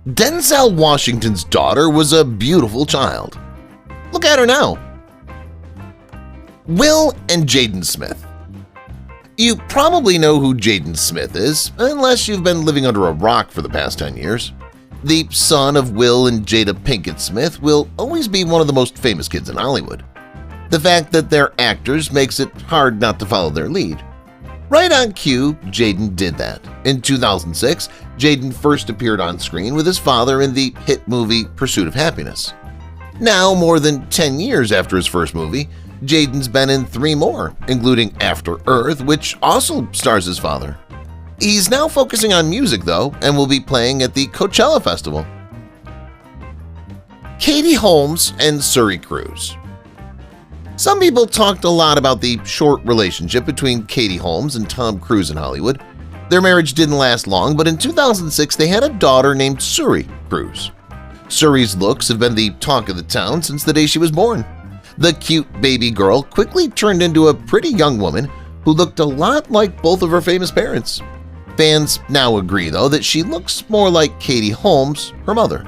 Denzel Washington's daughter was a beautiful child. Look at her now. Will and Jaden Smith. You probably know who Jaden Smith is, unless you've been living under a rock for the past 10 years. The son of Will and Jada Pinkett Smith will always be one of the most famous kids in Hollywood. The fact that they're actors makes it hard not to follow their lead. Right on cue, Jaden did that. In 2006, Jaden first appeared on screen with his father in the hit movie Pursuit of Happiness. Now, more than 10 years after his first movie, Jaden's been in 3 more, including After Earth, which also stars his father. He's now focusing on music, though, and will be playing at the Coachella Festival. Katie Holmes and Suri Cruise. Some people talked a lot about the short relationship between Katie Holmes and Tom Cruise in Hollywood. Their marriage didn't last long, but in 2006 they had a daughter named Suri Cruise. Suri's looks have been the talk of the town since the day she was born. The cute baby girl quickly turned into a pretty young woman who looked a lot like both of her famous parents. Fans now agree, though, that she looks more like Katie Holmes, her mother.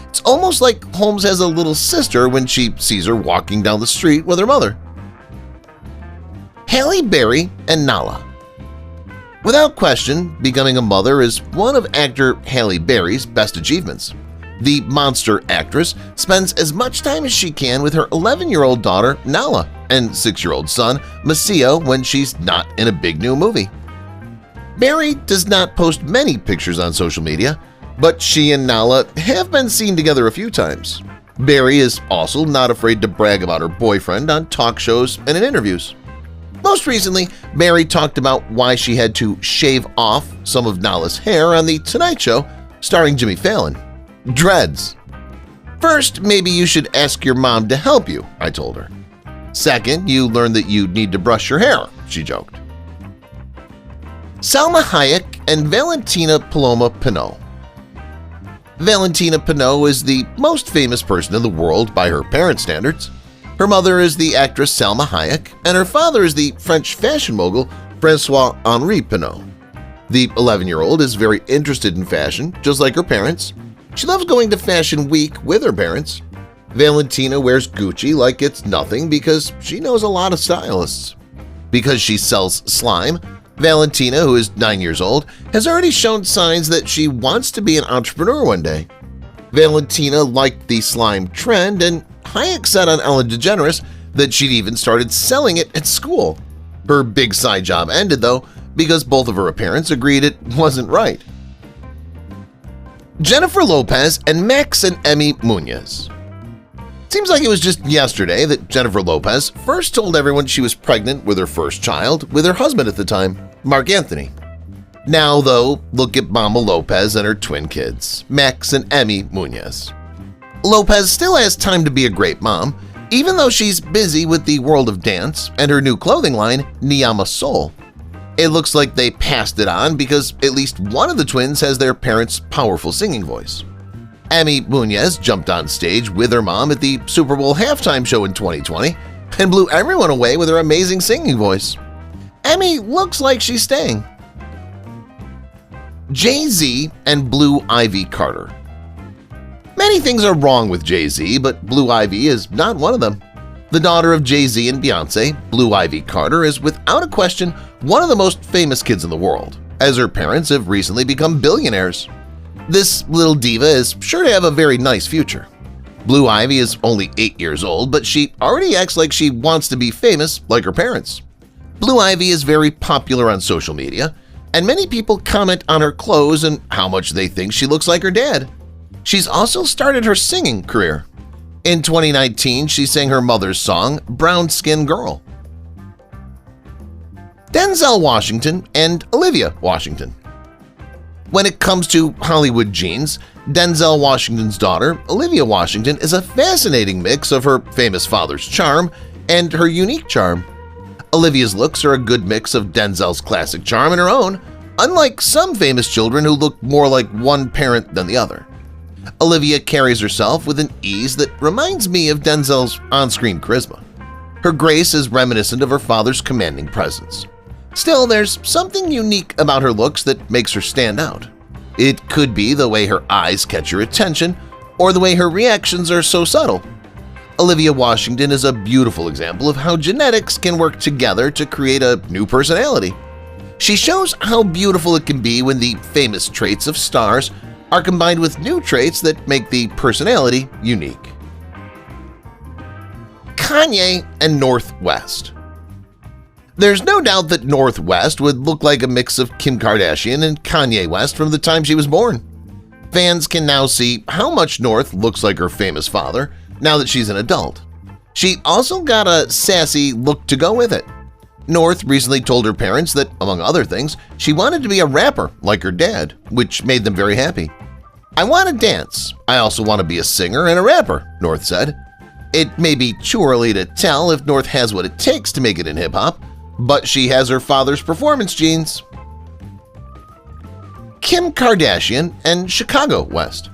It's almost like Holmes has a little sister when she sees her walking down the street with her mother. Halle Berry and Nala. Without question, becoming a mother is one of actor Halle Berry's best achievements. The monster actress spends as much time as she can with her 11-year-old daughter, Nala, and 6-year-old son, Maceo, when she's not in a big new movie. Berry does not post many pictures on social media, but she and Nala have been seen together a few times. Berry is also not afraid to brag about her boyfriend on talk shows and in interviews. Most recently, Berry talked about why she had to shave off some of Nala's hair on The Tonight Show starring Jimmy Fallon. Dreads. First, maybe you should ask your mom to help you, I told her. Second, you learn that you need to brush your hair, she joked. Salma Hayek and Valentina Paloma Pinot. Valentina Pinot is the most famous person in the world by her parents' standards. Her mother is the actress Salma Hayek, and her father is the French fashion mogul François-Henri Pinot. The 11-year-old is very interested in fashion, just like her parents. She loves going to Fashion Week with her parents. Valentina wears Gucci like it's nothing because she knows a lot of stylists. Because she sells slime, Valentina, who is 9 years old, has already shown signs that she wants to be an entrepreneur one day. Valentina liked the slime trend, and Hayek said on Ellen DeGeneres that she'd even started selling it at school. Her big side job ended, though, because both of her parents agreed it wasn't right. Jennifer Lopez and Max and Emmy Munoz. Seems like it was just yesterday that Jennifer Lopez first told everyone she was pregnant with her first child with her husband at the time, Mark Anthony. Now, though, look at Mama Lopez and her twin kids, Max and Emmy Munoz. Lopez still has time to be a great mom, even though she's busy with the world of dance and her new clothing line, Niyama Soul. It looks like they passed it on because at least one of the twins has their parents' powerful singing voice. Emmy Munoz jumped on stage with her mom at the Super Bowl halftime show in 2020 and blew everyone away with her amazing singing voice. Emmy looks like she's staying. JayZ and Blue Ivy Carter. Many things are wrong with JayZ, but Blue Ivy is not one of them. The daughter of JayZ and Beyoncé, Blue Ivy Carter, is without a question one of the most famous kids in the world, as her parents have recently become billionaires. This little diva is sure to have a very nice future. Blue Ivy is only 8 years old, but she already acts like she wants to be famous like her parents. Blue Ivy is very popular on social media, and many people comment on her clothes and how much they think she looks like her dad. She's also started her singing career. In 2019, she sang her mother's song, Brown Skin Girl. Denzel Washington and Olivia Washington. When it comes to Hollywood genes, Denzel Washington's daughter, Olivia Washington, is a fascinating mix of her famous father's charm and her unique charm. Olivia's looks are a good mix of Denzel's classic charm and her own, unlike some famous children who look more like one parent than the other. Olivia carries herself with an ease that reminds me of Denzel's on-screen charisma. Her grace is reminiscent of her father's commanding presence. Still, there's something unique about her looks that makes her stand out. It could be the way her eyes catch your attention or the way her reactions are so subtle. Olivia Washington is a beautiful example of how genetics can work together to create a new personality. She shows how beautiful it can be when the famous traits of stars are combined with new traits that make the personality unique. Kanye and North West. There's no doubt that North West would look like a mix of Kim Kardashian and Kanye West from the time she was born. Fans can now see how much North looks like her famous father now that she's an adult. She also got a sassy look to go with it. North recently told her parents that, among other things, she wanted to be a rapper like her dad, which made them very happy. "I want to dance. I also want to be a singer and a rapper," North said. It may be too early to tell if North has what it takes to make it in hip-hop, but she has her father's performance genes. Kim Kardashian and Chicago West.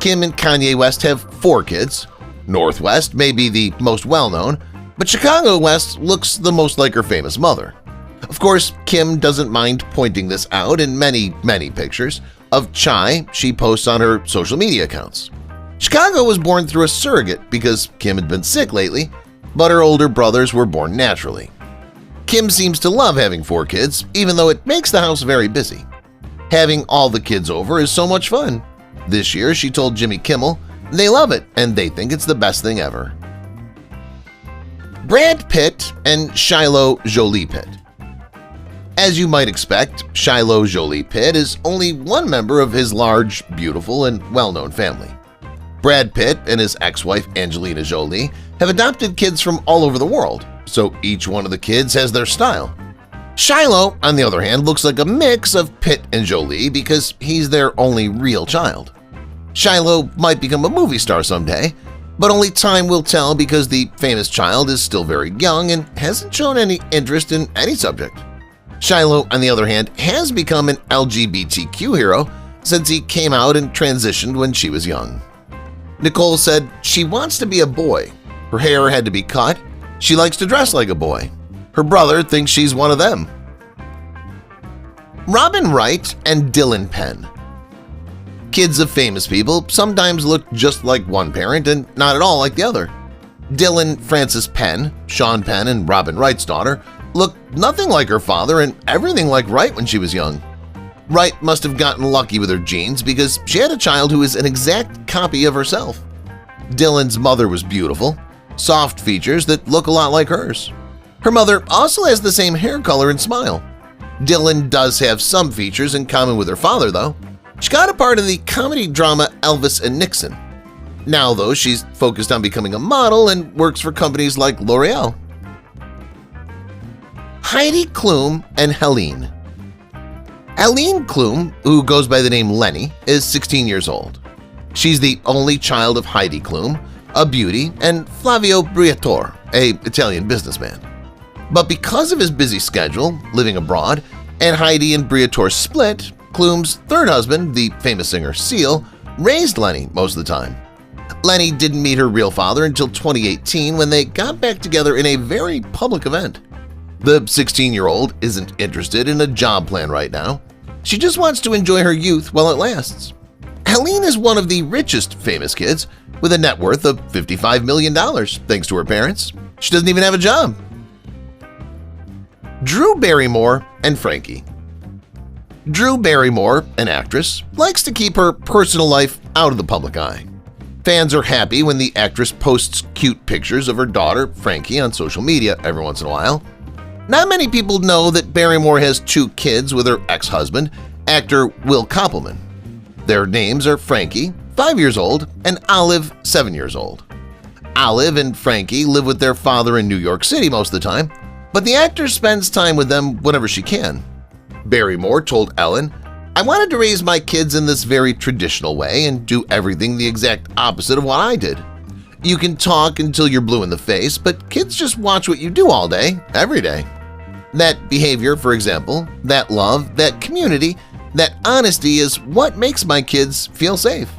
Kim and Kanye West have 4 kids. North West may be the most well-known, but Chicago West looks the most like her famous mother. Of course, Kim doesn't mind pointing this out in many pictures of chai she posts on her social media accounts. Chicago was born through a surrogate because Kim had been sick lately, but her older brothers were born naturally. Kim seems to love having 4 kids, even though it makes the house very busy. Having all the kids over is so much fun. This year, she told Jimmy Kimmel they love it and they think it's the best thing ever. Brad Pitt and Shiloh Jolie Pitt. As you might expect, Shiloh Jolie Pitt is only one member of his large, beautiful, and well-known family. Brad Pitt and his ex-wife Angelina Jolie have adopted kids from all over the world, so each one of the kids has their style. Shiloh, on the other hand, looks like a mix of Pitt and Jolie because he's their only real child. Shiloh might become a movie star someday, but only time will tell because the famous child is still very young and hasn't shown any interest in any subject. Shiloh, on the other hand, has become an LGBTQ hero since he came out and transitioned when she was young. Nicole said she wants to be a boy. Her hair had to be cut. She likes to dress like a boy. Her brother thinks she's one of them. Robin Wright and Dylan Penn. Kids of famous people sometimes look just like one parent and not at all like the other. Dylan Frances Penn, Sean Penn, and Robin Wright's daughter look nothing like her father and everything like Wright when she was young. Wright must have gotten lucky with her genes because she had a child who is an exact copy of herself. Dylan's mother was beautiful, soft features that look a lot like hers. Her mother also has the same hair color and smile. Dylan does have some features in common with her father, though. She got a part in the comedy drama Elvis and Nixon. Now, though, she's focused on becoming a model and works for companies like L'Oreal. Heidi Klum and Helene. Helene Klum, who goes by the name Lenny, is 16 years old. She's the only child of Heidi Klum, a beauty, and Flavio Briatore, an Italian businessman. But because of his busy schedule, living abroad, and Heidi and Briatore split, Klum's third husband, the famous singer Seal, raised Lenny most of the time. Lenny didn't meet her real father until 2018 when they got back together in a very public event. The 16-year-old isn't interested in a job plan right now. She just wants to enjoy her youth while it lasts. Helene is one of the richest famous kids with a net worth of $55 million thanks to her parents. She doesn't even have a job. Drew Barrymore and Frankie. Drew Barrymore, an actress, likes to keep her personal life out of the public eye. Fans are happy when the actress posts cute pictures of her daughter, Frankie, on social media every once in a while. Not many people know that Barrymore has 2 kids with her ex-husband, actor Will Koppelman. Their names are Frankie, 5 years old, and Olive, 7 years old. Olive and Frankie live with their father in New York City most of the time, but the actor spends time with them whenever she can. Barrymore told Ellen, "I wanted to raise my kids in this very traditional way and do everything the exact opposite of what I did. You can talk until you're blue in the face, but kids just watch what you do all day, every day. That behavior, for example, that love, that community, that honesty is what makes my kids feel safe."